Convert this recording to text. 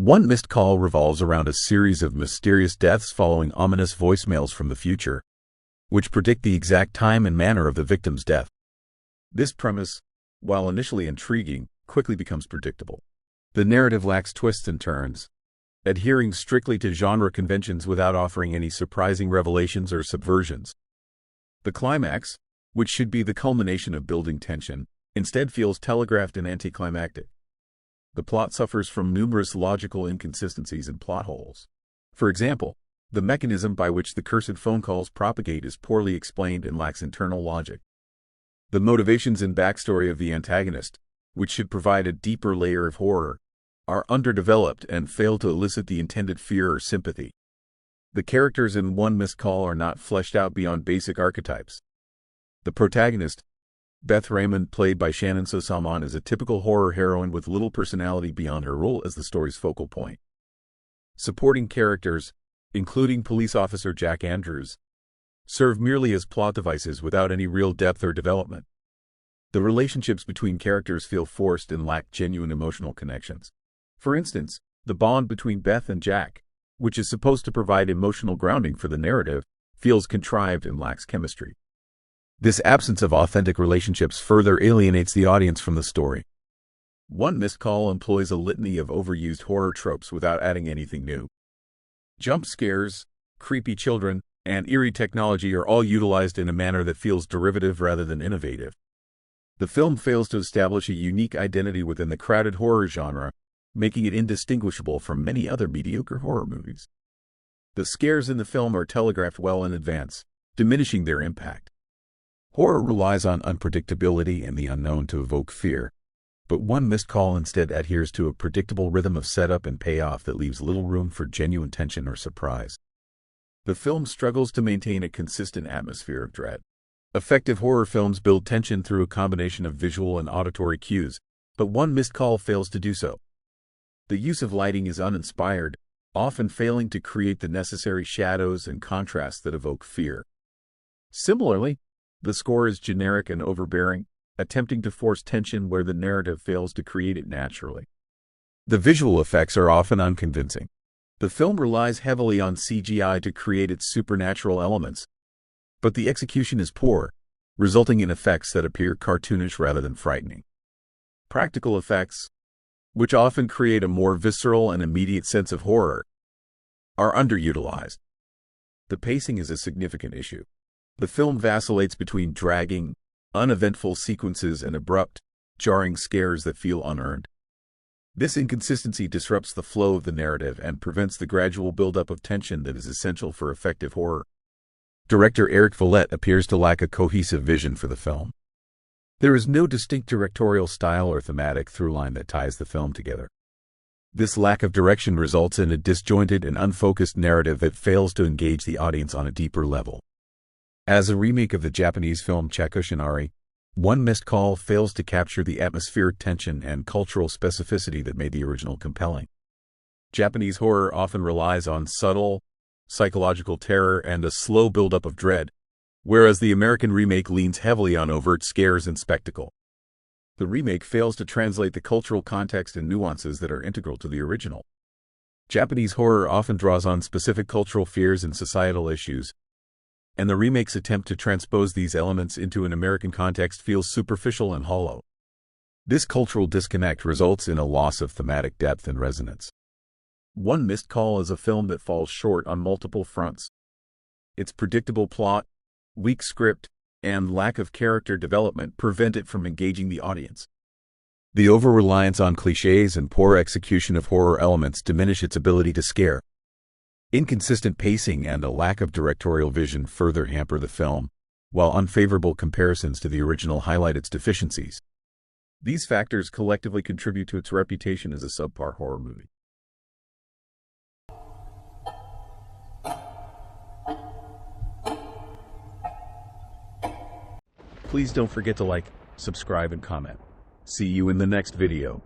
One Missed Call revolves around a series of mysterious deaths following ominous voicemails from the future, which predict the exact time and manner of the victim's death. This premise, while initially intriguing, quickly becomes predictable. The narrative lacks twists and turns, adhering strictly to genre conventions without offering any surprising revelations or subversions. The climax, which should be the culmination of building tension, instead feels telegraphed and anticlimactic. The plot suffers from numerous logical inconsistencies and plot holes. For example, the mechanism by which the cursed phone calls propagate is poorly explained and lacks internal logic. The motivations and backstory of the antagonist, which should provide a deeper layer of horror, are underdeveloped and fail to elicit the intended fear or sympathy. The characters in One Missed Call are not fleshed out beyond basic archetypes. The protagonist, Beth Raymond, played by Shannon Sossamon, is a typical horror heroine with little personality beyond her role as the story's focal point. Supporting characters, including police officer Jack Andrews, serve merely as plot devices without any real depth or development. The relationships between characters feel forced and lack genuine emotional connections. For instance, the bond between Beth and Jack, which is supposed to provide emotional grounding for the narrative, feels contrived and lacks chemistry. This absence of authentic relationships further alienates the audience from the story. One Missed Call employs a litany of overused horror tropes without adding anything new. Jump scares, creepy children, and eerie technology are all utilized in a manner that feels derivative rather than innovative. The film fails to establish a unique identity within the crowded horror genre, making it indistinguishable from many other mediocre horror movies. The scares in the film are telegraphed well in advance, diminishing their impact. Horror relies on unpredictability and the unknown to evoke fear, but One Missed Call instead adheres to a predictable rhythm of setup and payoff that leaves little room for genuine tension or surprise. The film struggles to maintain a consistent atmosphere of dread. Effective horror films build tension through a combination of visual and auditory cues, but One Missed Call fails to do so. The use of lighting is uninspired, often failing to create the necessary shadows and contrasts that evoke fear. Similarly, the score is generic and overbearing, attempting to force tension where the narrative fails to create it naturally. The visual effects are often unconvincing. The film relies heavily on CGI to create its supernatural elements, but the execution is poor, resulting in effects that appear cartoonish rather than frightening. Practical effects, which often create a more visceral and immediate sense of horror, are underutilized. The pacing is a significant issue. The film vacillates between dragging, uneventful sequences and abrupt, jarring scares that feel unearned. This inconsistency disrupts the flow of the narrative and prevents the gradual buildup of tension that is essential for effective horror. Director Eric Valette appears to lack a cohesive vision for the film. There is no distinct directorial style or thematic through-line that ties the film together. This lack of direction results in a disjointed and unfocused narrative that fails to engage the audience on a deeper level. As a remake of the Japanese film Chakushinari, One Missed Call fails to capture the atmospheric tension and cultural specificity that made the original compelling. Japanese horror often relies on subtle, psychological terror and a slow buildup of dread, whereas the American remake leans heavily on overt scares and spectacle. The remake fails to translate the cultural context and nuances that are integral to the original. Japanese horror often draws on specific cultural fears and societal issues, and the remake's attempt to transpose these elements into an American context feels superficial and hollow. This cultural disconnect results in a loss of thematic depth and resonance. One Missed Call is a film that falls short on multiple fronts. Its predictable plot, weak script, and lack of character development prevent it from engaging the audience. The over-reliance on cliches and poor execution of horror elements diminish its ability to scare. Inconsistent pacing and a lack of directorial vision further hamper the film, while unfavorable comparisons to the original highlight its deficiencies. These factors collectively contribute to its reputation as a subpar horror movie. Please don't forget to like, subscribe, and comment. See you in the next video.